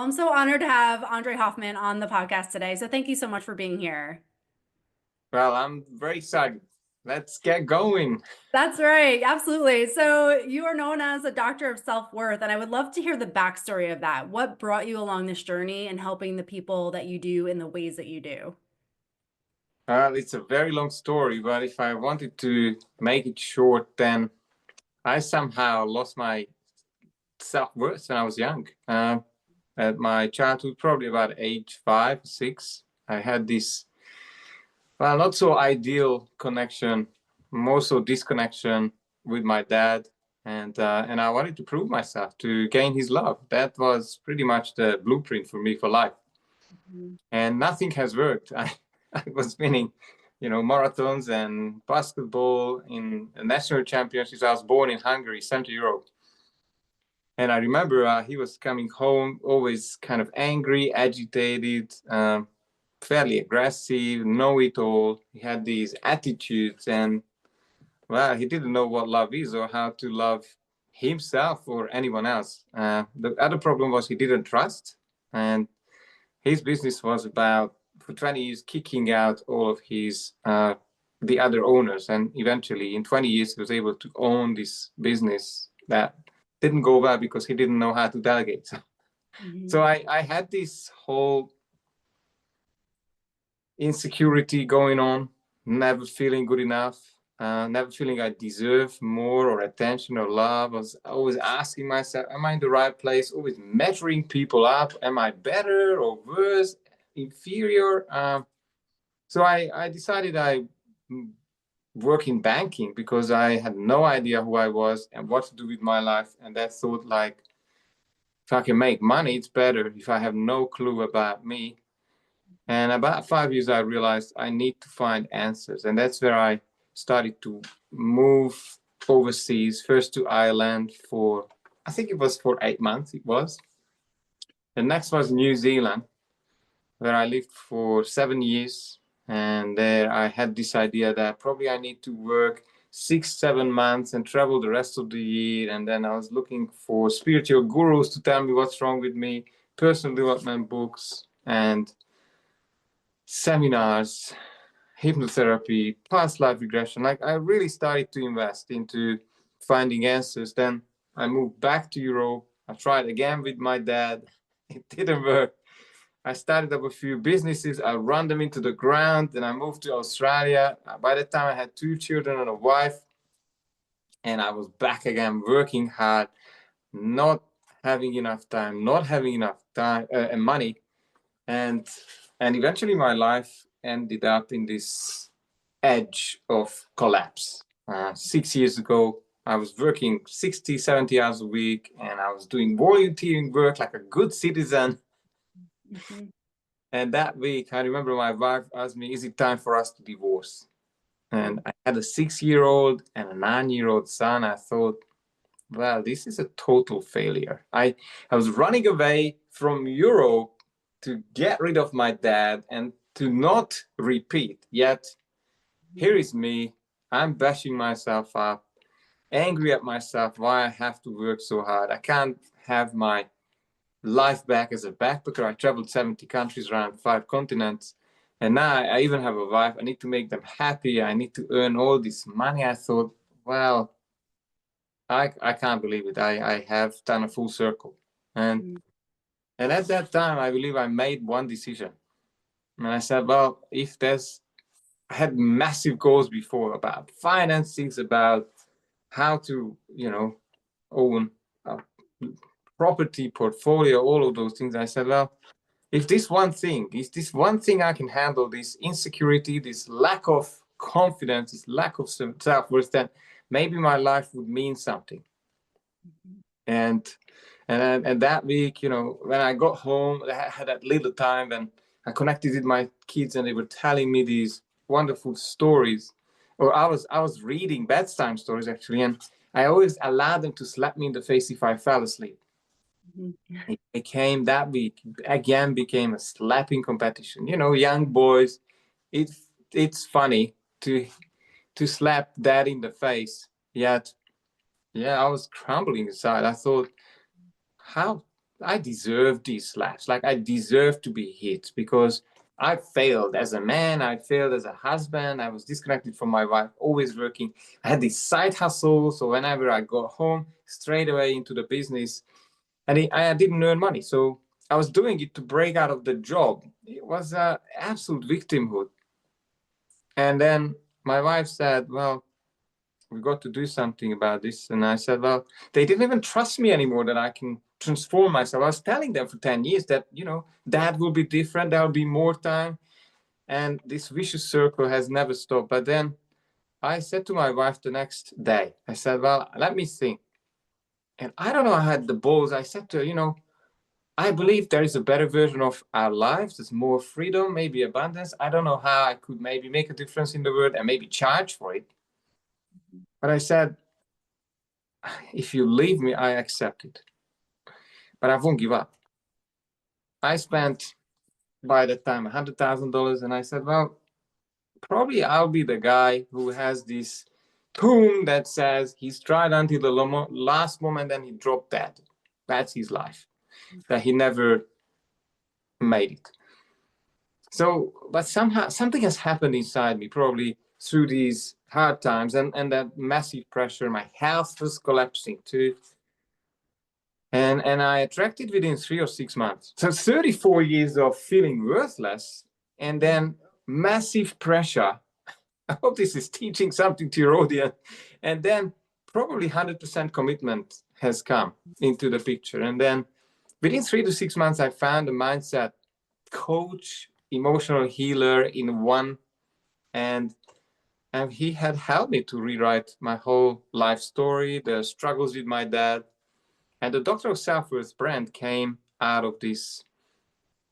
I'm so honored to have Endre Hoffmann on the podcast today. So thank you so much for being here. Well, I'm very excited. Let's get going. That's right. Absolutely. So you are known as a doctor of self-worth, and I would love to hear the backstory of that. What brought you along this journey and helping the people that you do in the ways that you do? It's a very long story, but if I wanted to make it short, then I somehow lost my self-worth when I was young. At my childhood, probably about age 5, 6, I had this, well, not so ideal connection, more so disconnection with my dad. And I wanted to prove myself, to gain his love. That was pretty much the blueprint for me for life. And nothing has worked. I was winning, marathons and basketball in national championships. I was born in Hungary, Central Europe. And I remember he was coming home, always kind of angry, agitated, fairly aggressive, know-it-all. He had these attitudes, and well, he didn't know what love is or how to love himself or anyone else. The other problem was he didn't trust, and his business was about, for 20 years, kicking out all of his the other owners, and eventually in 20 years he was able to own this business that didn't go well because he didn't know how to delegate. So I had this whole insecurity going on, never feeling good enough, never feeling I deserve more or attention or love. I was always asking myself, am I in the right place? Always measuring people up. Am I better or worse, inferior? So I decided I work in banking because I had no idea who I was and what to do with my life. And that thought, like, if I can make money, it's better if I have no clue about me. And about 5 years, I realized I need to find answers. And that's where I started to move overseas, first to Ireland for, I think it was for 8 months, it was. The next was New Zealand, where I lived for 7 years. And there I had this idea that probably I need to work 6, 7 months and travel the rest of the year. And then I was looking for spiritual gurus to tell me what's wrong with me, personal development books, and seminars, hypnotherapy, past life regression. Like, I really started to invest into finding answers. Then I moved back to Europe. I tried again with my dad. It didn't work. I started up a few businesses. I ran them into the ground. Then I moved to Australia. By that time, I had 2 children and a wife. And I was back again, working hard, not having enough time, and money. And eventually my life ended up in this edge of collapse. 6 years ago, I was working 60, 70 hours a week, and I was doing volunteering work like a good citizen. And that week, I remember my wife asked me, is it time for us to divorce? And I had a 6-year-old and a 9-year-old son. I thought, well, this is a total failure. I was running away from Europe to get rid of my dad and to not repeat. Yet here is me. I'm bashing myself up, angry at myself why I have to work so hard. I can't have my life back as a backpacker. I traveled 70 countries around 5 continents. And now I even have a wife. I need to make them happy. I need to earn all this money. I thought, well, I can't believe it. I have done a full circle. And at that time, I believe I made one decision. And I said, well, I had massive goals before about finances, about how to, own a property portfolio, all of those things. I said, well, if this one thing I can handle, this insecurity, this lack of confidence, this lack of self-worth, then maybe my life would mean something. And that week, when I got home, I had that little time and I connected with my kids, and they were telling me these wonderful stories. Or I was reading bedtime stories, actually, and I always allowed them to slap me in the face if I fell asleep. It became, that week again became a slapping competition. Young boys, it's funny to slap dad in the face. Yet, yeah, I was crumbling inside. I thought, how I deserve these slaps. Like I deserve to be hit because I failed as a man. I failed as a husband. I was disconnected from my wife, always working. I had this side hustle. So whenever I got home, straight away into the business. And I didn't earn money. So I was doing it to break out of the job. It was an absolute victimhood. And then my wife said, well, we got to do something about this. And I said, well, they didn't even trust me anymore that I can transform myself. I was telling them for 10 years that, that will be different. There'll be more time. And this vicious circle has never stopped. But then I said to my wife the next day, I said, well, let me think. And I don't know, I had the balls. I said to her, I believe there is a better version of our lives. There's more freedom, maybe abundance. I don't know how I could maybe make a difference in the world and maybe charge for it. But I said, if you leave me, I accept it. But I won't give up. I spent by that time $100,000, and I said, well, probably I'll be the guy who has this tomb that says he's tried until the last moment and he dropped dead. That's his life, that he never made it. So, but somehow something has happened inside me, probably through these hard times and that massive pressure. My health was collapsing too. And I attracted within 3 or 6 months. So 34 years of feeling worthless and then massive pressure. I hope this is teaching something to your audience. And then probably 100% commitment has come into the picture. And then within 3 to 6 months, I found a mindset coach, emotional healer in one. And he had helped me to rewrite my whole life story, the struggles with my dad. And the Doctor of Self-Worth brand came out of this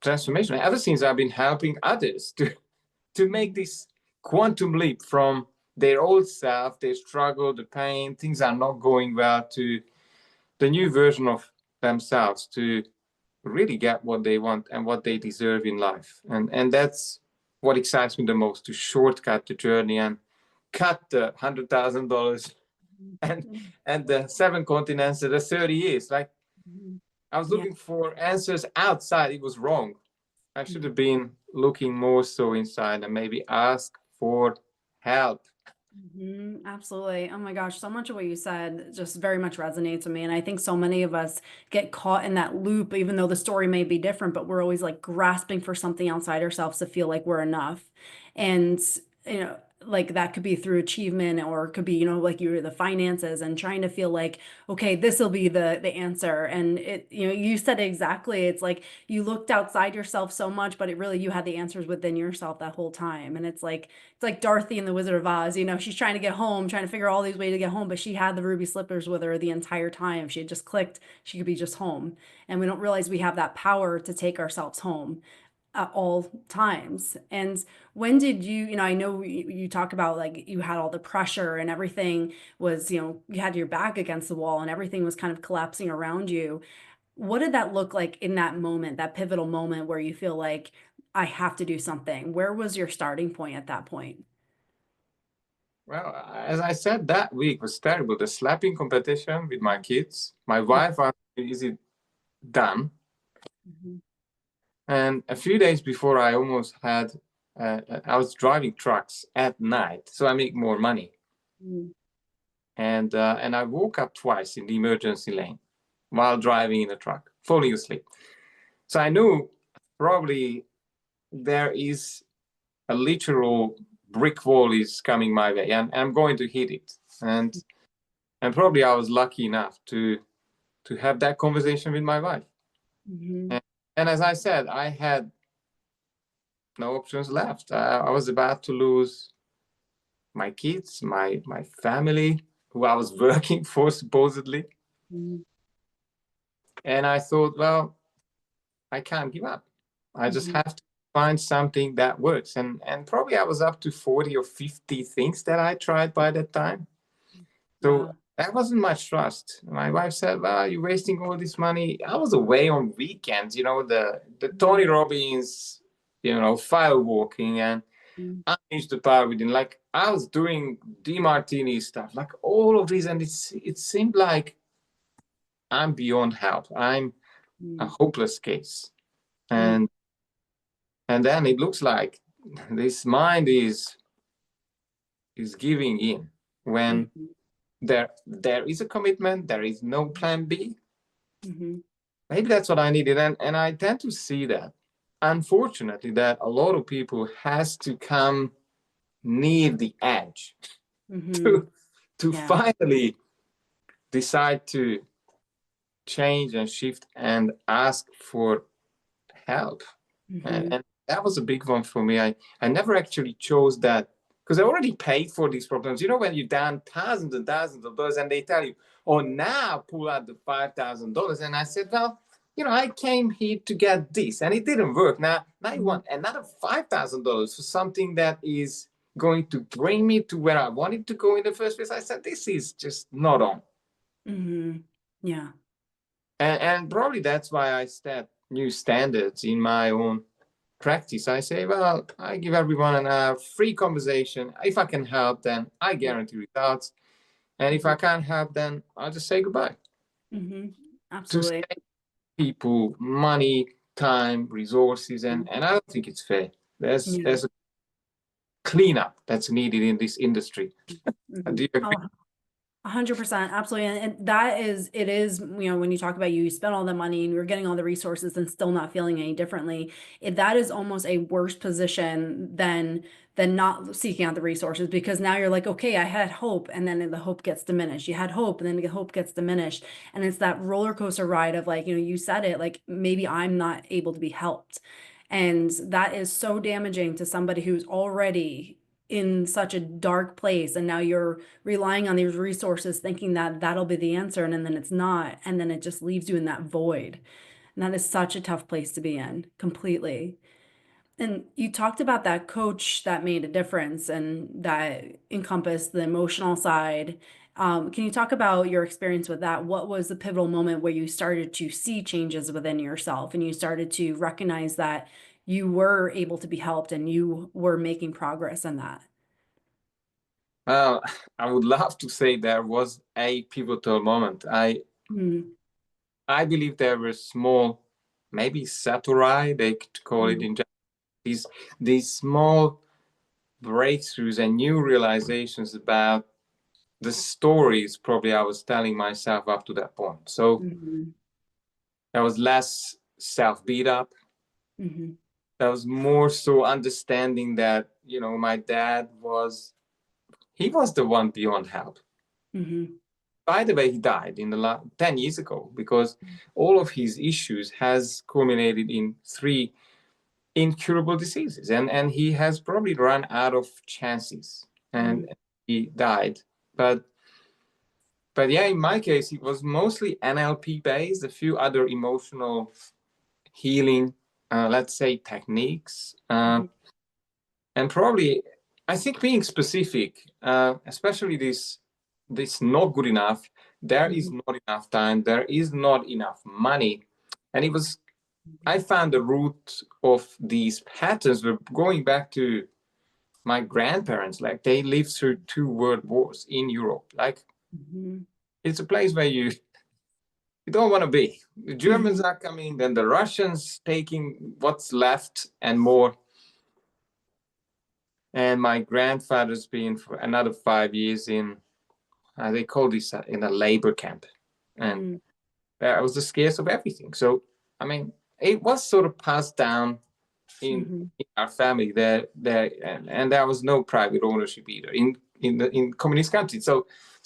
transformation. Ever since I've been helping others to make this quantum leap from their old self, their struggle, the pain, things are not going well, to the new version of themselves, to really get what they want and what they deserve in life. And that's what excites me the most, to shortcut the journey and cut the $100,000 and the 7 continents to the 30 years. Like I was looking for answers outside. It was wrong. I should have been looking more so inside and maybe ask for help. Absolutely. Oh my gosh, so much of what you said just very much resonates with me. And I think so many of us get caught in that loop, even though the story may be different, but we're always like grasping for something outside ourselves to feel like we're enough. And, you know, like that could be through achievement, or it could be, like you're the finances and trying to feel like, okay, this will be the answer. And you said it exactly. It's like you looked outside yourself so much, but it really, you had the answers within yourself that whole time. And it's like Dorothy in the Wizard of Oz, she's trying to get home, trying to figure all these ways to get home, but she had the ruby slippers with her the entire time. If she had just clicked, she could be just home. And we don't realize we have that power to take ourselves home at all times. And when did I know you talk about like you had all the pressure and everything was, you had your back against the wall and everything was kind of collapsing around you. What did that look like in that moment, that pivotal moment where you feel like I have to do something? Where was your starting point at that point? Well, as I said, that week was terrible. The slapping competition with my kids. My wife asked me, is it done? Mhm. And a few days before, I almost had, I was driving trucks at night, so I make more money. Mhm. And I woke up twice in the emergency lane while driving in a truck, falling asleep. So I knew probably there is a literal brick wall is coming my way, and I'm going to hit it. And probably I was lucky enough to have that conversation with my wife. Mhm. And as I said, I had no options left. I was about to lose my kids, my family, who I was working for supposedly. Mhm. And I thought, well, I can't give up. I just Mhm. have to find something that works. And probably I was up to 40 or 50 things that I tried by that time. So Wow. that wasn't much trust. My wife said, well, you're wasting all this money. I was away on weekends, the Tony Robbins, file walking, and Mhm. unleash the power within. Like I was doing DeMartini stuff, like all of these. And it seemed like I'm beyond help. I'm a Mm, hopeless case. mm, And then it looks like this mind is giving in when mhm, there is a commitment, there is no plan B. mhm, Maybe that's what I needed. And I tend to see that, unfortunately, that a lot of people has to come near the edge mhm. to to Yeah. finally decide to change and shift and ask for help. Mhm, And that was a big one for me. I never actually chose that because I already paid for these problems. You know, when you down thousands and thousands of dollars and they tell you, oh, now pull out the $5,000. And I said, well, you know, I came here to get this and it didn't work. Now you mhm, want another $5,000 for something that is going to bring me to where I wanted to go in the first place. I said, this is just not on. mhm. Yeah. And probably that's why I set new standards in my own practice. I say, well, I give everyone a free conversation. If I can help, then I Yeah. guarantee results. And if I Mhm, can't help, then I'll just say goodbye. mhm. To Absolutely. save people money, time, resources, Mhm. and I don't think it's fair. Yeah. There's a cleanup that's needed in this industry. Do Mhm. you agree? Oh, 100%, absolutely, and that is it is, when you talk about you spent all the money and you're getting all the resources and still not feeling any differently, that is almost a worse position than not seeking out the resources because now you're like, okay, I had hope, and then the hope gets diminished. You had hope, and then the hope gets diminished, and it's that roller coaster ride of like, you said it, like maybe I'm not able to be helped, and that is so damaging to somebody who's already in such a dark place, and now you're relying on these resources thinking that that'll be the answer, and then it's not, and then it just leaves you in that void, and that is such a tough place to be in completely. And you talked about that coach that made a difference and that encompassed the emotional side. Can you talk about your experience with that? What was the pivotal moment where you started to see changes within yourself and you started to recognize that you were able to be helped and you were making progress in that? Well, I would love to say there was a pivotal moment. Mm, I believe there were small, maybe satori, they could call it mm, in Japanese, these small breakthroughs and new realizations about the stories probably I was telling myself up to that point. So mhm, there was less self beat up. mhm, There was more so understanding that, my dad he was the one beyond help. mhm, By the way, he died in the 10 years ago because all of his issues has culminated in three incurable diseases, and he has probably run out of chances and mhm, he died. But yeah, in my case, it was mostly NLP based, a few other emotional healing, let's say, techniques, mhm, and probably, I think, being specific, especially this not good enough. There is mhm, not enough time. There is not enough money, and it was. I found the root of these patterns were going back to my grandparents. Like they lived through two world wars in Europe. Like mhm, it's a place where you don't want to be. The Germans mhm, are coming, then the Russians taking what's left and more. And my grandfather's been for another 5 years in, they call this in a labor camp. And mhm, I was the scarce of everything. So, I mean, it was sort of passed down mhm, in our family and there was no private ownership either in communist countries. So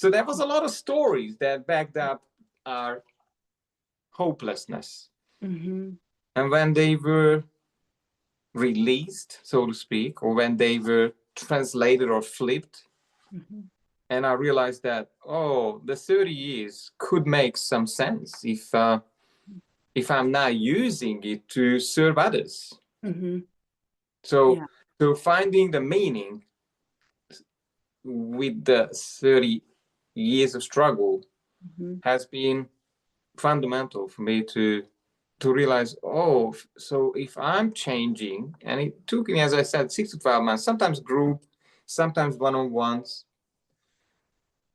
there was a lot of stories that backed up our hopelessness. mhm, And when they were released, so to speak, or when they were translated or flipped. mhm, And I realized that, oh, the 30 years could make some sense if I'm now using it to serve others. mhm. So, Yeah. so finding the meaning with the 30 years of struggle Mhm, has been fundamental for me to realize, oh, so if I'm changing, and it took me, as I said, 6 to 12 months, sometimes group, sometimes one-on-ones,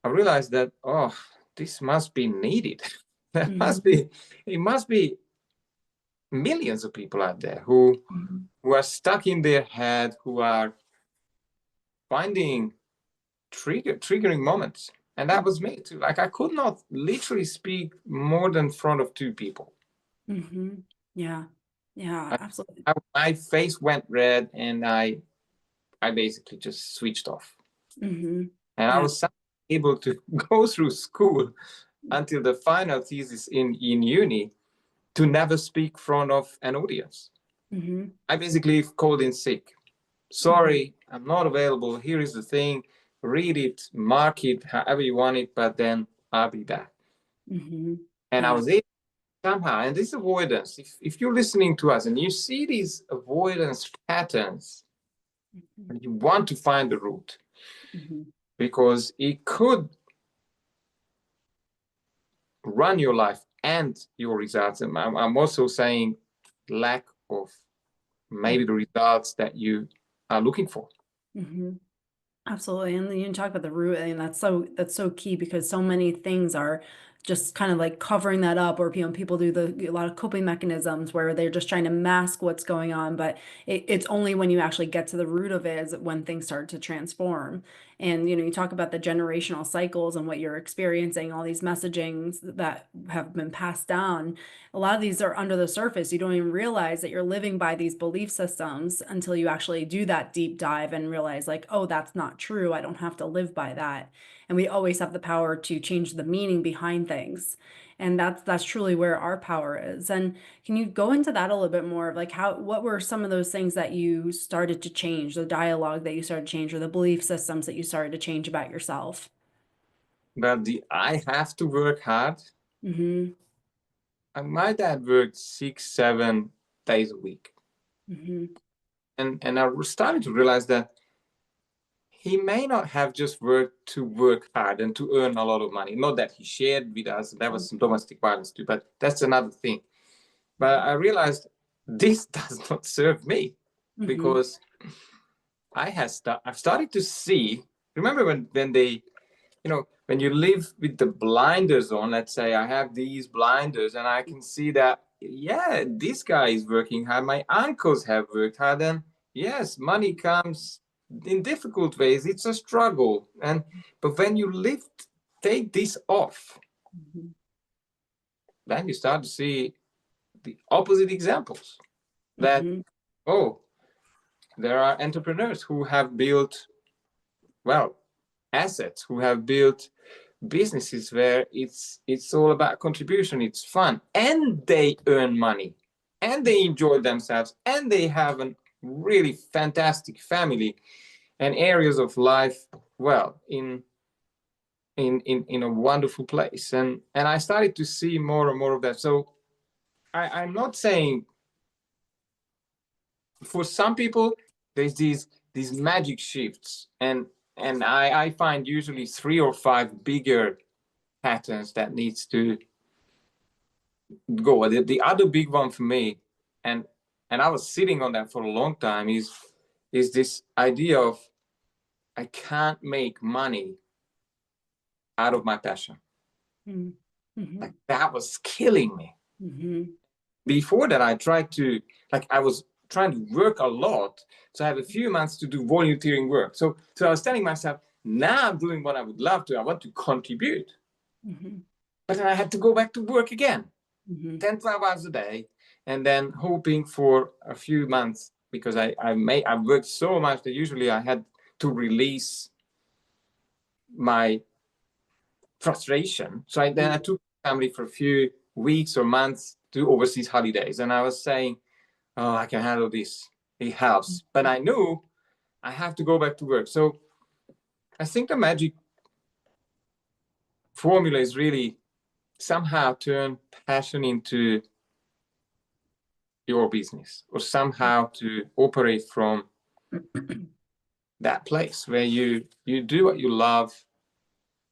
I realized that, oh, this must be needed. That must mhm, be, it must be millions of people out there who are stuck in their head, who are finding triggering moments. And that was me too. Like I could not literally speak more than in front of two people. Yeah. Yeah, absolutely. My face went red and I basically just switched off. And I Yeah. was able to go through school until the final thesis in uni to never speak in front of an audience. I basically called in sick. Sorry, I'm not available. Here is the thing. Read it, mark it, however you want it, but then I'll be back. And I was able somehow, and this avoidance, if you're listening to us and you see these avoidance patterns, and you want to find the root, because it could run your life and your results. And I'm also saying lack of maybe the results that you are looking for. Absolutely. And you talk about the root, and that's so key, because so many things are just kind of like covering that up, or people do a lot of coping mechanisms where they're just trying to mask what's going on, but it's only when you actually get to the root of it is when things start to transform. And you talk about the generational cycles and what you're experiencing, all these messagings that have been passed down. A lot of these are under the surface. You don't even realize that you're living by these belief systems until you actually do that deep dive and realize, like, oh, that's not true. I don't have to live by that. And we always have the power to change the meaning behind things. And that's truly where our power is. And can you go into that a little bit more of like what were some of those things that you started to change, the dialogue that you started to change, or the belief systems that you started to change about yourself? But I have to work hard. My dad worked 6-7 days a week. And I started to realize that he may not have just worked to work hard and to earn a lot of money. Not that he shared with us, there was some domestic violence too, but that's another thing. But I realized this does not serve me, because I've started to see, remember when they, when you live with the blinders on, let's say I have these blinders and I can see that, yeah, this guy is working hard. My uncles have worked hard, and yes, money comes in difficult ways. It's a struggle. But when you take this off, then you start to see the opposite examples that, oh, there are entrepreneurs who have built, well, assets, who have built businesses where it's all about contribution, it's fun, and they earn money, and they enjoy themselves, and they have a really fantastic family and areas of life, well, in a wonderful place. And I started to see more and more of that. So I'm not saying, for some people there's these magic shifts, and I find usually 3 or 5 bigger patterns that needs to go. The other big one for me, and I was sitting on that for a long time, is this idea of I can't make money out of my passion. Like that was killing me. Before that, I tried to, I was trying to work a lot, so I have a few months to do volunteering work. So I was telling myself, now I'm doing what I would love to. I want to contribute. But then I had to go back to work again, 10, 12 hours a day, and then hoping for a few months, because I worked so much that usually I had to release my frustration. So I took family for a few weeks or months to overseas holidays, and I was saying, oh, I can handle this. It helps. But I knew I have to go back to work. So I think the magic formula is really somehow turn passion into your business, or somehow to operate from that place where you do what you love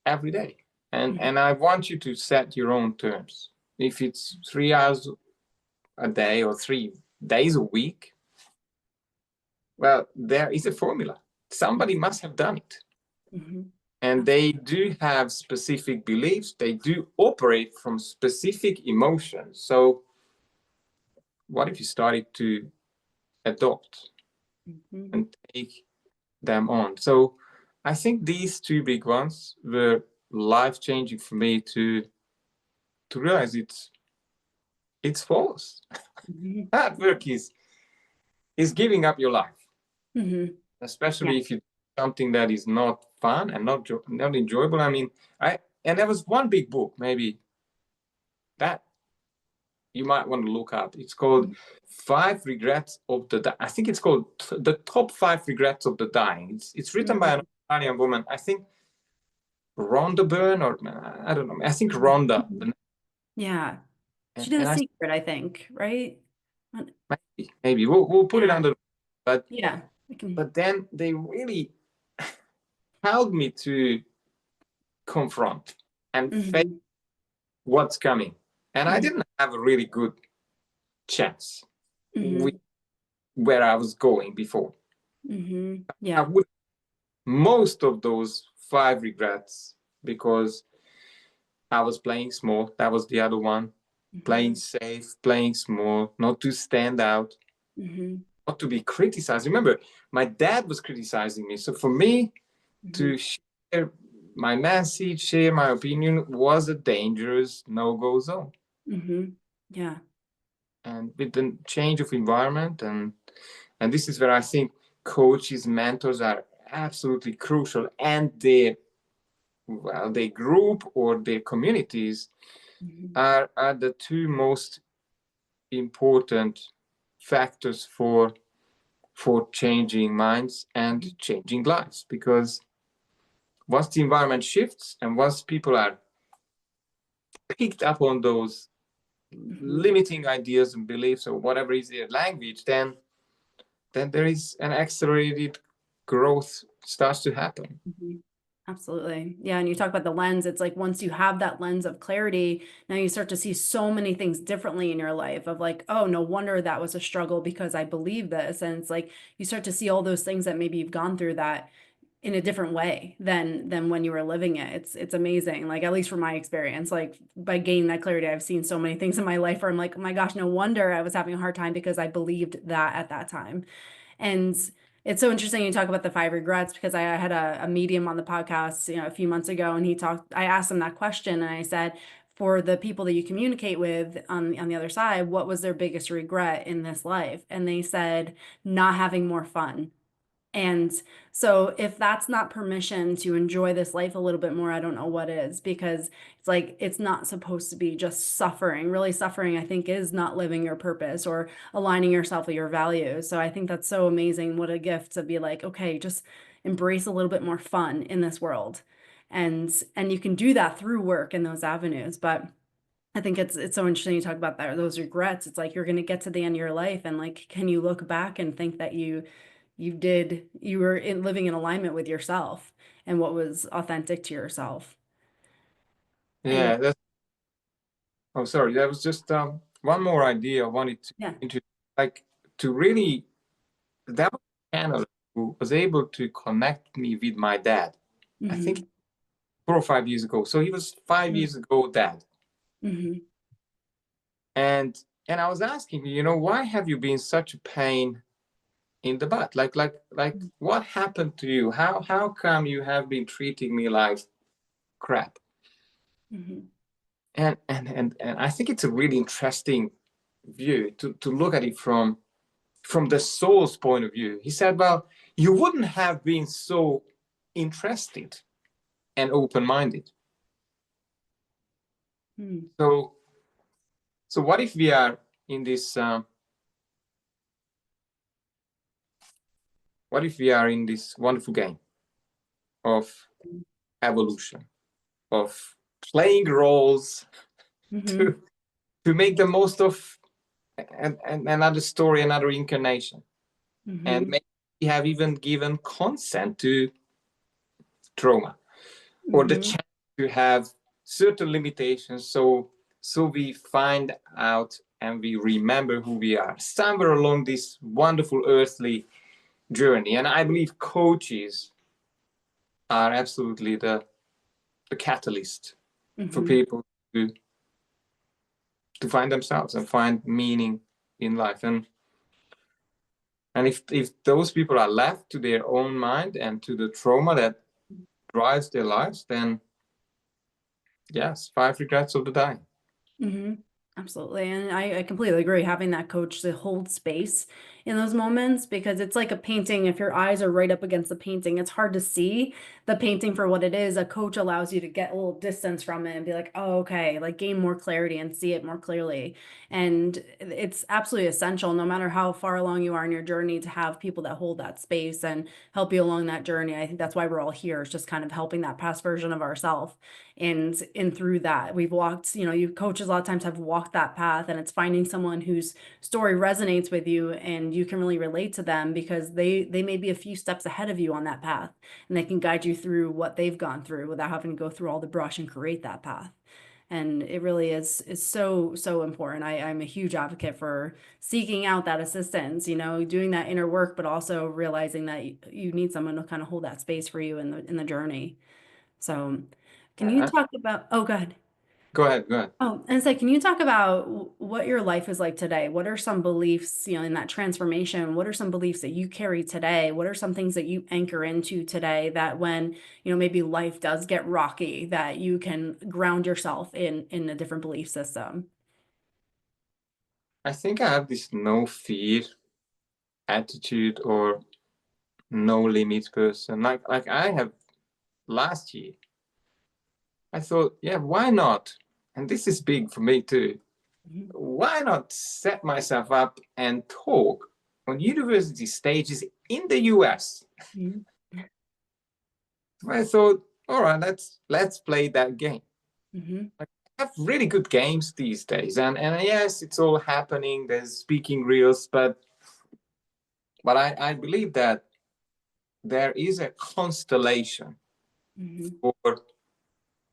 every day. And I want you to set your own terms. If it's 3 hours a day or 3 days a week, well, there is a formula. Somebody must have done it. And they do have specific beliefs. They do operate from specific emotions. So what if you started to adopt Mhm. and take them on? So I think these two big ones were life-changing for me to realize it's false. Mhm. Hard work is giving up your life, Mhm. Yeah. especially if you do something that is not fun and not enjoyable. I mean, and there was one big book maybe that you might want to look up. It's called Five Regrets of the I think it's called the Top Five Regrets of the Dying. It's written by an Mhm. Australian woman. I think Rhonda Byrne, or I don't know. I think Rhonda. Mhm. Yeah. She did And a I secret, I think, right? maybe we'll put it Yeah. under, but Yeah. I can. then they really helped me to confront and face Mhm. what's coming. And I Mhm. didn't have a really good chance with Mhm. where I was going before. Mhm. I Yeah. would most of those five regrets because I was playing small. That was the other one. Playing Mhm. safe, playing small, not to stand out, Mhm. not to be criticized. Remember, my dad was criticizing me. So for me Mhm. to share my message, share my opinion was a dangerous no-go zone. Mhm. Yeah. And with the change of environment, and this is where I think coaches, mentors are absolutely crucial, and their group or their communities Mhm. are the two most important factors for changing minds Mhm. and changing lives, because once the environment shifts and once people are picked up on those Mhm. limiting ideas and beliefs or whatever is their language, then there is an accelerated growth starts to happen. Mhm. Absolutely. Yeah, and you talk about the lens, it's like once you have that lens of clarity, now you start to see so many things differently in your life of like, oh, no wonder that was a struggle because I believe this. And it's like you start to see all those things that maybe you've gone through that in a different way than when you were living it. It's amazing. Like at least from my experience, like by gaining that clarity, I've seen so many things in my life where I'm like, oh my gosh, no wonder I was having a hard time because I believed that at that time. And it's so interesting you talk about the five regrets because I had a medium on the podcast, a few months ago, and I asked him that question, and I said, for the people that you communicate with on the other side, what was their biggest regret in this life? And they said, not having more fun. And so if that's not permission to enjoy this life a little bit more, I don't know what is, because it's like it's not supposed to be just suffering. Really suffering, I think, is not living your purpose or aligning yourself with your values. So I think that's so amazing. What a gift to be like, okay, just embrace a little bit more fun in this world. And you can do that through work in those avenues. But I think it's so interesting you talk about that, those regrets. It's like you're going to get to the end of your life and like, can you look back and think that you were living in alignment with yourself and what was authentic to yourself. And Yeah, that's, oh, sorry, that was just one more idea I wanted to yeah. introduce, like to really, that was a channel who was able to connect me with my dad. I think Hmm. 4 or 5 years ago. So he was 5 years ago dad. Hmm. And I was asking, why have you been such a pain in the butt? Like what happened to you? How come you have been treating me like crap? Hmm. And I think it's a really interesting view to look at it from the soul's point of view. He said, well, you wouldn't have been so interested and open-minded. Hmm. So what if we are in this what if we are in this wonderful game of evolution, of playing roles Hmm. to make the most of another story, another incarnation, and Hmm. maybe we have even given consent to trauma or the Hmm. chance to have certain limitations, so we find out and we remember who we are somewhere along this wonderful earthly journey. And I believe coaches are absolutely the catalyst for Hmm. people to find themselves and find meaning in life. And if those people are left to their own mind and to the trauma that drives their lives, then yes, 5 regrets of the dying. Mm-hmm. Absolutely. And I completely agree. Having that coach to hold space in those moments, because it's like a painting. If your eyes are right up against the painting, it's hard to see the painting for what it is. A coach allows you to get a little distance from it and be like, oh, okay, like gain more clarity and see it more clearly. And it's absolutely essential, no matter how far along you are in your journey, to have people that hold that space and help you along that journey. I think that's why we're all here. It's just kind of helping that past version of ourselves. And through that, we've walked, you coaches a lot of times have walked that path, and it's finding someone whose story resonates with you and you can really relate to them, because they may be a few steps ahead of you on that path, and they can guide you through what they've gone through without having to go through all the brush and create that path. And it really is so important. I'm a huge advocate for seeking out that assistance, doing that inner work, but also realizing that you need someone to kind of hold that space for you in the journey. So can you Uh, talk about, oh, go ahead. Go ahead, go ahead. Oh, and say, can you talk about what your life is like today? What are some beliefs, in that transformation? What are some beliefs that you carry today? What are some things that you anchor into today that when, maybe life does get rocky, that you can ground yourself in a different belief system? I think I have this no fear attitude or no limits person. Like I have last year. I thought, yeah, why not? And this is big for me too. Mhm. Why not set myself up and talk on university stages in the US? Mhm. I thought, all right, let's play that game. Mhm. I have really good games these days, and yes, it's all happening. There's speaking reels, but I believe that there is a constellation Mhm.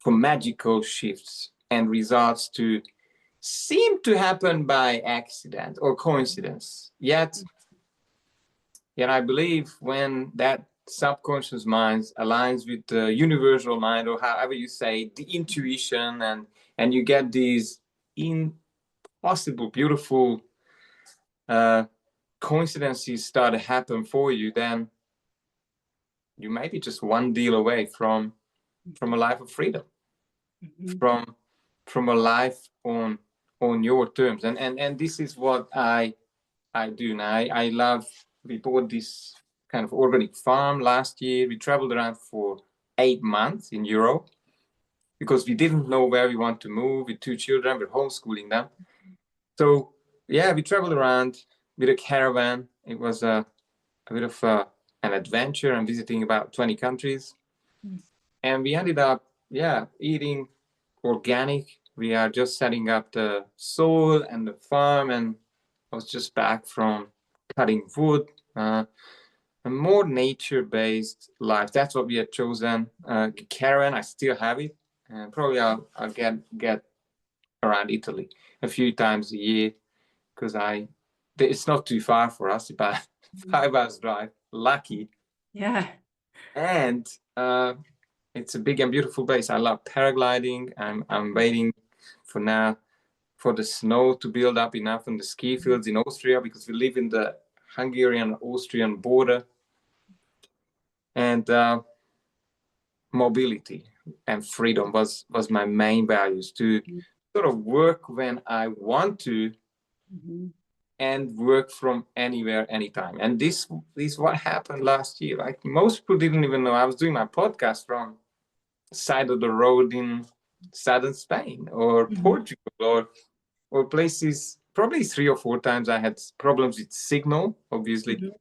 for magical shifts and results to seem to happen by accident or coincidence. Yet I believe when that subconscious mind aligns with the universal mind, or however you say, the intuition, and you get these impossible, beautiful uh, coincidences start to happen for you, then you may be just one deal away from a life of freedom, Mhm. from a life on your terms. And this is what I do now. I love. We bought this kind of organic farm last year. We traveled around for 8 months in Europe because we didn't know where we want to move with 2 children. We're homeschooling them. So yeah, we traveled around with a caravan. It was a bit of an adventure and visiting about 20 countries. And we ended up, yeah, eating organic. We are just setting up the soil and the farm, and I was just back from cutting wood. A more nature-based life. That's what we had chosen. Caravan, I still have it, and probably I'll get around Italy a few times a year because it's not too far for us, about 5 hours drive. Lucky, Yeah. and it's a big and beautiful place. I love paragliding. I'm waiting for now for the snow to build up enough on the ski fields in Austria, because we live in the Hungarian-Austrian border. And mobility and freedom was my main values, to sort of work when I want to Mhm. and work from anywhere, anytime. And this is what happened last year. Like most people didn't even know I was doing my podcast from side of the road in southern Spain or Mhm. Portugal, or places. Probably 3 or 4 times I had problems with signal. Obviously, Mhm.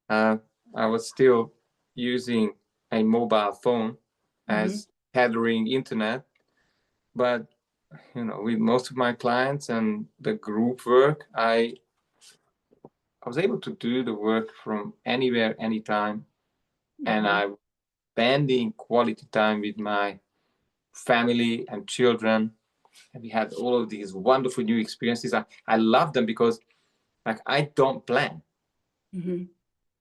uh, I was still using a mobile phone Mhm. as tethering internet. But with most of my clients and the group work, I was able to do the work from anywhere, anytime, and Mhm. I spending quality time with my family and children. And we had all of these wonderful new experiences. I love them because like I don't plan. Mhm.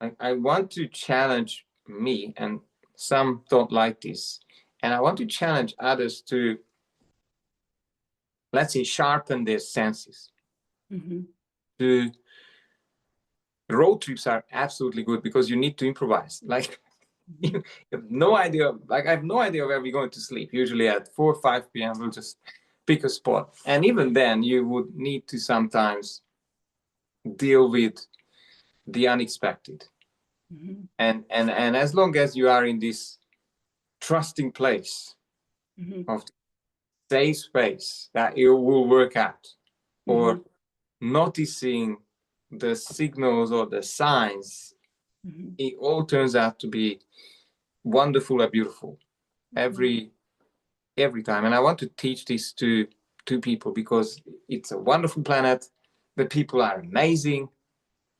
Like I want to challenge me, and some don't like this. And I want to challenge others to, let's say, sharpen their senses, Mhm. to road trips are absolutely good because you need to improvise. Like you have no idea. Like I have no idea where we're going to sleep. Usually at 4 or 5 p.m. we'll just pick a spot, and even then you would need to sometimes deal with the unexpected. Mhm. And as long as you are in this trusting place Mhm. of safe space that it will work out, or Mhm. noticing the signals or the signs, Mhm. it all turns out to be wonderful and beautiful Mhm. every time. And I want to teach this to people because it's a wonderful planet. The people are amazing.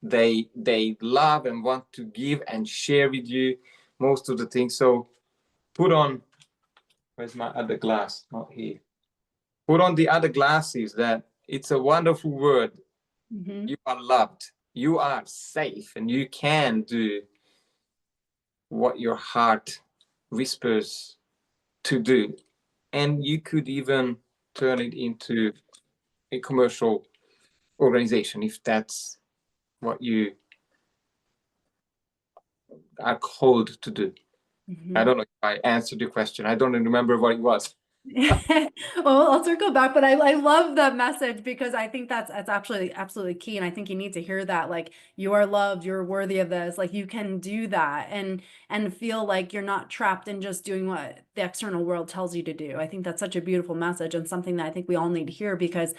They love and want to give and share with you most of the things. So put on, where's my other glass? Not here. Put on the other glasses that it's a wonderful word. Mhm. You are loved. You are safe, and you can do what your heart whispers to do. And you could even turn it into a commercial organization if that's what you are called to do. I Mhm. don't know if I answered your question. I don't remember what it was. Well, I'll circle back, but I love the message because I think that's absolutely key. And I think you need to hear that, like, you are loved, you're worthy of this, like you can do that and feel like you're not trapped in just doing what the external world tells you to do. I think that's such a beautiful message and something that I think we all need to hear because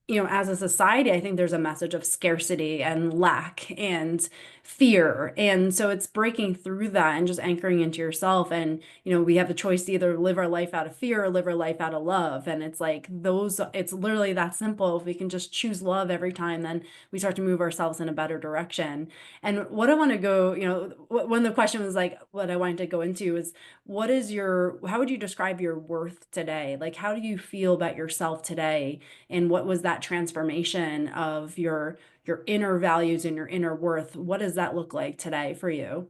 as a society, I think there's a message of scarcity and lack and fear. And so it's breaking through that and just anchoring into yourself. And, we have the choice to either live our life out of fear or live our life out of love. And it's like it's literally that simple. If we can just choose love every time, then we start to move ourselves in a better direction. And what I want to go, when the question was like, what I wanted to go into is how would you describe your worth today? Like, how do you feel about yourself today? And what was that transformation of your inner values and your inner worth? What does that look like today for you?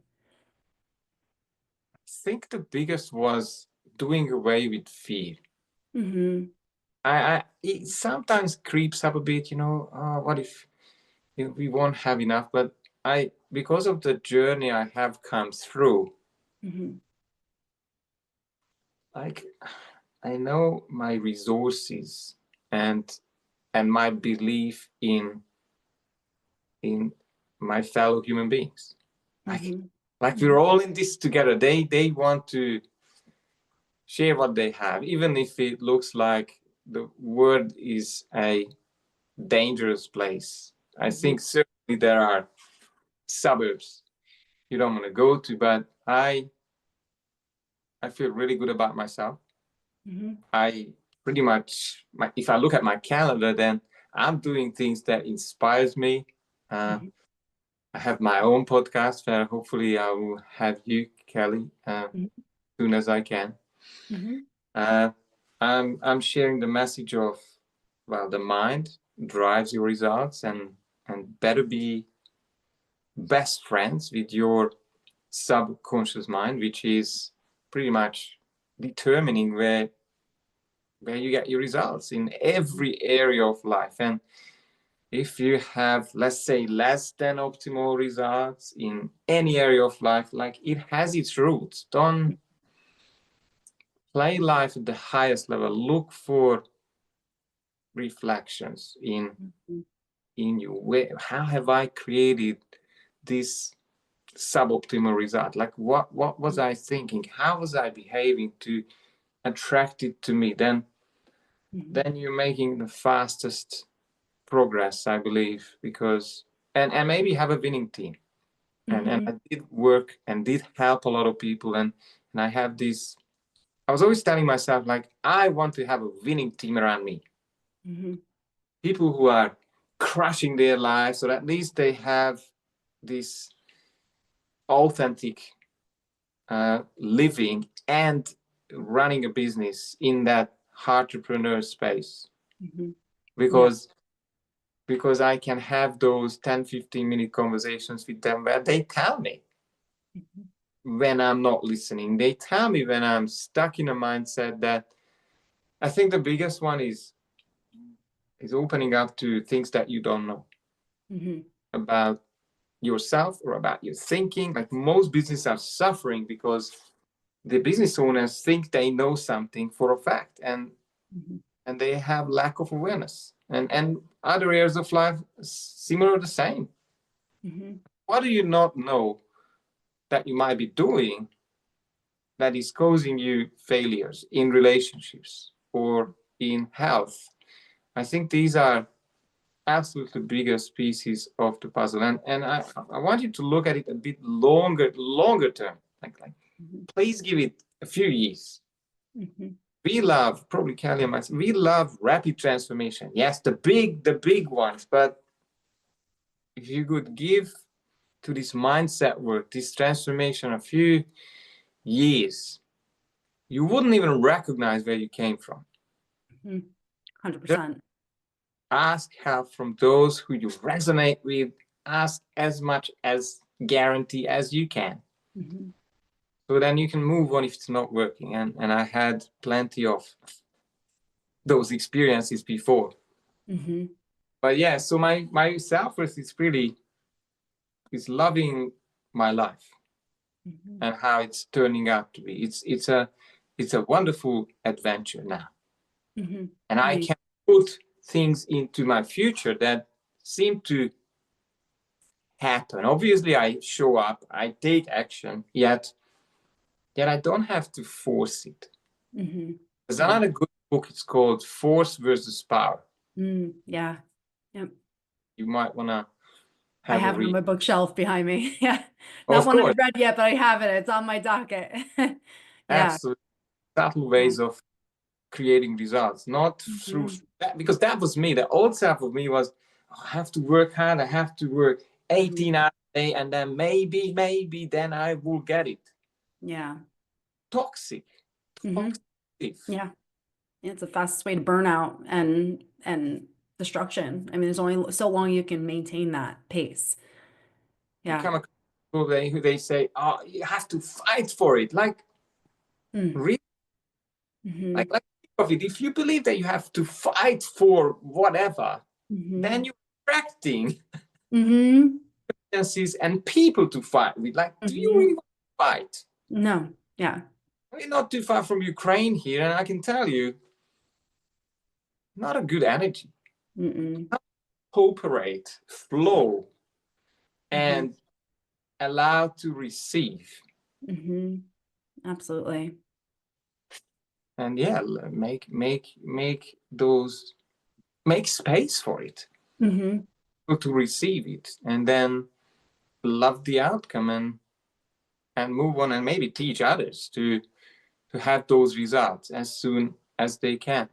I think the biggest was doing away with fear. Mm-hmm. It sometimes creeps up a bit, what if we won't have enough? But because of the journey I have come through, Mm-hmm. like I know my resources and my belief in my fellow human beings. Like Mm-hmm. like Mm-hmm. we're all in this together. They want to share what they have, even if it looks like the world is a dangerous place. I Mm-hmm. think certainly there are suburbs you don't want to go to, but I feel really good about myself. Mm-hmm. I pretty much, if I look at my calendar, then I'm doing things that inspires me. Uh, Mm-hmm. I have my own podcast where hopefully I will have you, Kelly, soon as I can. Mm-hmm. Uh, I'm sharing the message of, well, the mind drives your results, and better be best friends with your subconscious mind, which is pretty much determining where you get your results in every area of life. And if you have, let's say, less than optimal results in any area of life, like it has its roots. Don't play life at the highest level. Look for reflections in you. How have I created this suboptimal result? Like what was I thinking? How was I behaving to attract it to me? Mm-hmm. Then you're making the fastest progress, I believe, because and maybe have a winning team. And Mm-hmm. I did work and did help a lot of people, and I have this. I was always telling myself, like, I want to have a winning team around me, Mm-hmm. people who are crushing their lives, or at least they have this authentic living and running a business in that entrepreneur space, Mm-hmm. Yeah. because I can have those 10-15 minute conversations with them where they tell me Mm-hmm. when I'm not listening. They tell me when I'm stuck in a mindset that I think the biggest one is opening up to things that you don't know. about yourself or about your thinking. Like most businesses are suffering because the business owners think they know something for a fact, and they have lack of awareness. And other areas of life similar the same. What do you not know that you might be doing that is causing you failures in relationships or in health? I think these are absolutely biggest pieces of the puzzle. And I want you to look at it a bit longer term. Like please give it a few years. We love, probably Kelly and myself, we love rapid transformation. Yes, the big ones. But if you could give to this mindset work, this transformation, a few years, you wouldn't even recognize where you came from. 100%. Ask help from those who you resonate with. Ask as much as guarantee as you can. So then you can move on if it's not working. And I had plenty of those experiences before. But yeah, so my self-worth is really is loving my life and how it's turning out to be. It's a wonderful adventure now. And I can put things into my future that seem to happen. Obviously, I show up, I take action, yet I don't have to force it. There's another good book, it's called Force versus Power. Yeah. Yep. You might want to I have a it on read. my bookshelf behind me. Yeah. Not Of one course, I've read yet, but I have it. It's on my docket. Yeah. absolutely. Subtle ways of creating results, not through that, because that was me. The old self of me was, oh, I have to work hard, I have to work 18 hours a day, and then maybe then I will get it. Yeah. Toxic. Yeah. It's the fastest way to burnout and destruction. I mean, there's only so long you can maintain that pace. You Yeah. come across people who they say, oh, you have to fight for it. Like, really? Like think of it. If you believe that you have to fight for whatever, then you're attracting and people to fight with. Like, do you really want to fight? No. Yeah. We're not too far from Ukraine here, and I can tell you, not a good energy. Cooperate, flow, and allow to receive. Absolutely. And yeah, make those, make space for it, to receive it, and then love the outcome and move on, and maybe teach others to have those results as soon as they can.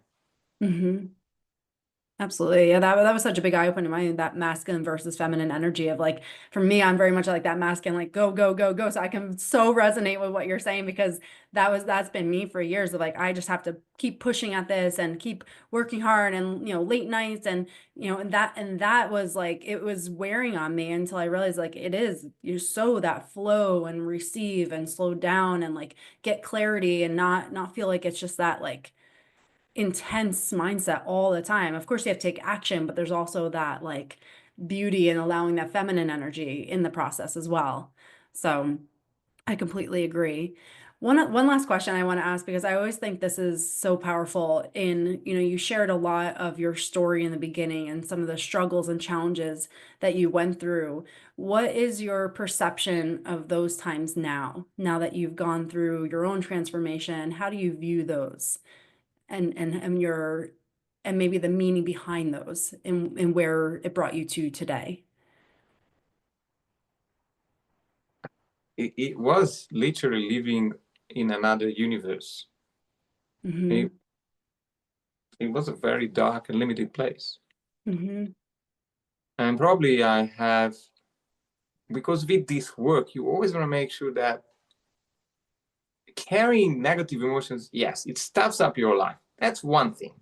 Absolutely. Yeah, that was such a big eye opener in my that masculine versus feminine energy of like for me, I'm very much like that masculine, like go, go, go, go. So I can so resonate with what you're saying because that's been me for years of like I just have to keep pushing at this and keep working hard and late nights and and that was like it was wearing on me until I realized like it is you sow that flow and receive and slow down and like get clarity and not feel like it's just that like intense mindset all the time. Of course, you have to take action, but there's also that like beauty in allowing that feminine energy in the process as well. So I completely agree. One last question I want to ask because I always think this is so powerful in, you shared a lot of your story in the beginning and some of the struggles and challenges that you went through. What is your perception of those times now that you've gone through your own transformation? How do you view those? And your and maybe the meaning behind those and where it brought you to today. It was literally living in another universe. It was a very dark and limited place. And probably I have, because with this work, you always want to make sure that carrying negative emotions, yes, it stuffs up your life. That's one thing.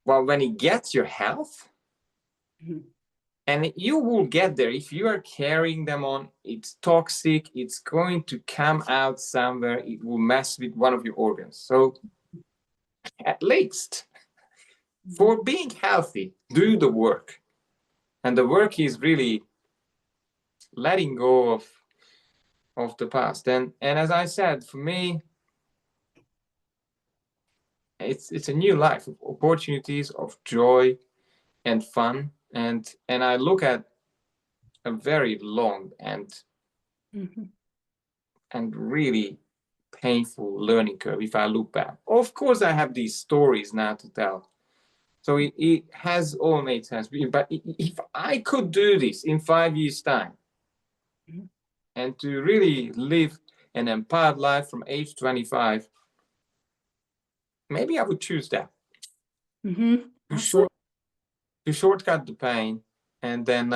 Well, when it gets your health, and you will get there if you are carrying them on, it's toxic, it's going to come out somewhere, it will mess with one of your organs. So at least for being healthy, do the work. And the work is really letting go of the past. And as I said, for me, it's a new life of opportunities, of joy and fun. And I look at a very long Mhm. and really painful learning curve if I look back. Of course, I have these stories now to tell. So it has all made sense. But if I could do this in 5 years' time Mhm. and to really live an empowered life from age 25, maybe I would choose that Mhm. to short Absolutely. to shortcut the pain and then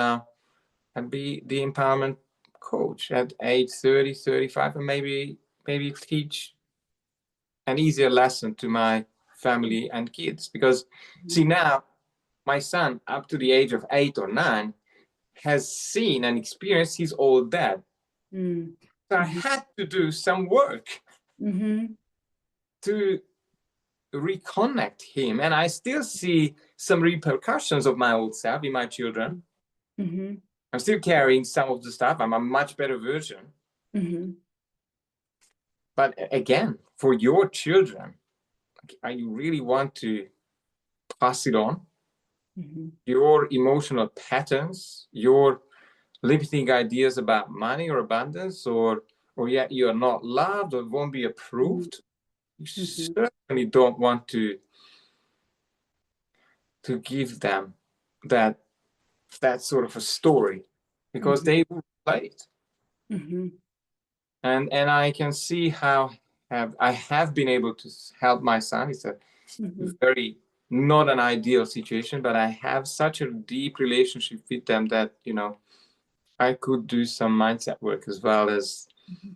and be the empowerment coach at age 30, 35, and maybe teach an easier lesson to my family and kids. Because see, now my son up to the age of 8 or 9 has seen and experienced his old dad. Mm. So I Mhm. had to do some work Mhm. to reconnect him, and I still see some repercussions of my old self in my children. Mhm. I'm still carrying some of the stuff. I'm a much better version. Mhm. But again, for your children, you really want to pass it on, Mhm. your emotional patterns, your limiting ideas about money or abundance, or yet you're not loved or won't be Mhm. approved. You Mhm. certainly don't want to give them that sort of a story, because Mhm. they will play it. Mhm. And I can see how I have been able to help my son. It's a Mhm. very not an ideal situation, but I have such a deep relationship with them that I could do some mindset work as well Mhm.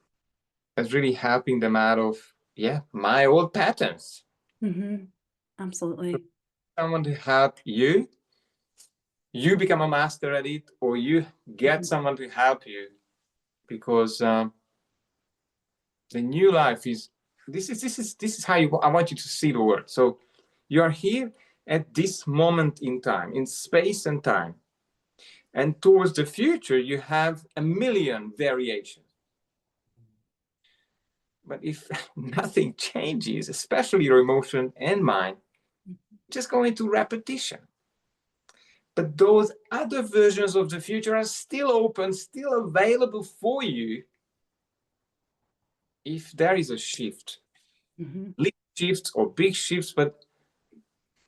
as really helping them out of my old patterns. Mhm. Absolutely. Someone to help you, you become a master at it, or you get Mhm. someone to help you, because the new life is this is how I want you to see the world. So you are here at this moment in time, in space and time, and towards the future you have a million variations. But if nothing changes, especially your emotion and mind, just go into repetition. But those other versions of the future are still open, still available for you if there is a shift. Mhm. Little shifts or big shifts, but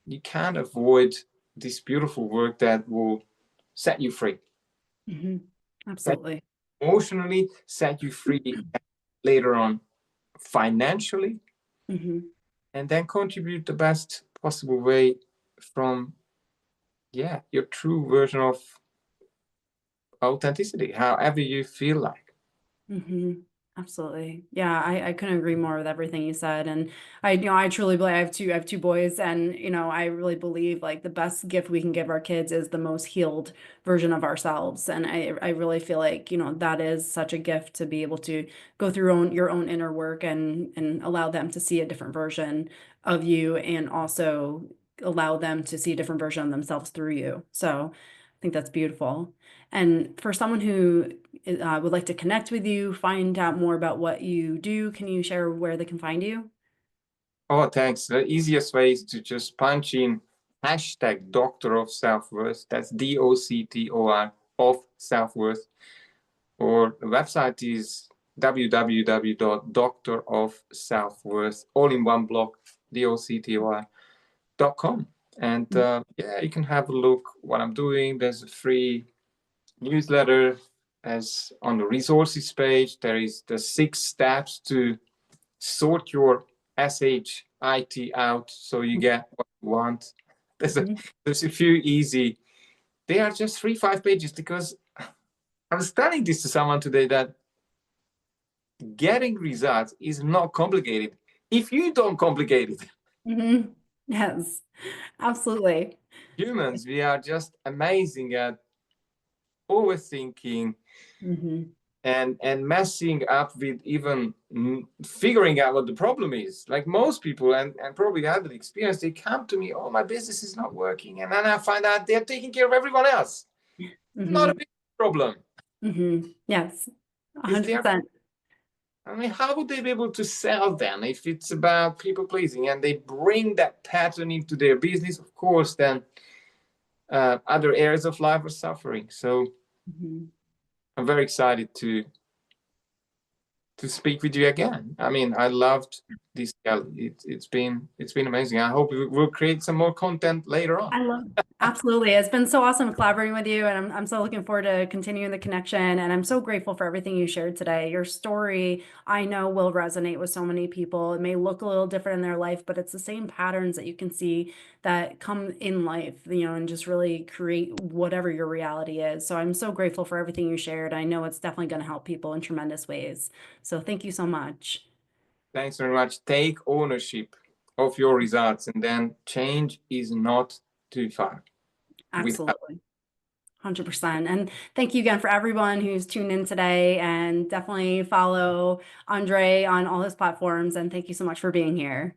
you can't avoid this beautiful work that will set you free. Mhm. Set Absolutely. you emotionally, set you free later on financially, Mhm. and then contribute the best possible way from your true version of authenticity, however you feel like. Mhm. Absolutely. Yeah, I couldn't agree more with everything you said. And I truly believe I have two boys, and I really believe like the best gift we can give our kids is the most healed version of ourselves. And I really feel like, that is such a gift to be able to go through your own inner work and allow them to see a different version of you, and also allow them to see a different version of themselves through you. So I think that's beautiful. And for someone who would like to connect with you, find out more about what you do, can you share where they can find you? Oh, thanks. The easiest way is to just punch in hashtag Doctor of Self-Worth. That's DOCTOR of Self-Worth. Or the website is www.doctorofselfworth, all in one block, DOCTOR.com. And you can have a look what I'm doing. There's a free newsletter. As on the resources page, there is the 6 steps to sort your SHIT out so you get what you want. There's a, Mhm. there's a few easy. They are just 3-5 pages, because I was telling this to someone today that getting results is not complicated if you don't complicate it. Mhm. Yes, absolutely. Humans, we are just amazing at overthinking Mhm. and messing up with even figuring out what the problem is. Like most people, and probably had the experience, they come to me, oh, my business is not working, and then I find out they're taking care of everyone else. not a Mhm. big problem. Mhm. Yes. Is there, 100%. I mean, how would they be able to sell then if it's about people pleasing and they bring that pattern into their business? Of course, then other areas of life are suffering. So Mhm. I'm very excited to speak with you again. I mean, I loved this. It's been amazing. I hope we'll create some more content later on. I love absolutely. It's been so awesome collaborating with you, and I'm so looking forward to continuing the connection. And I'm so grateful for everything you shared today. Your story, I know, will resonate with so many people. It may look a little different in their life, but it's the same patterns that you can see that come in life, and just really create whatever your reality is. So I'm so grateful for everything you shared. I know it's definitely going to help people in tremendous ways. So thank you so much. Thanks very much. Take ownership of your results, and then change is not too far. With Absolutely. 100%. And thank you again for everyone who's tuned in today, and definitely follow Andre on all his platforms. And thank you so much for being here.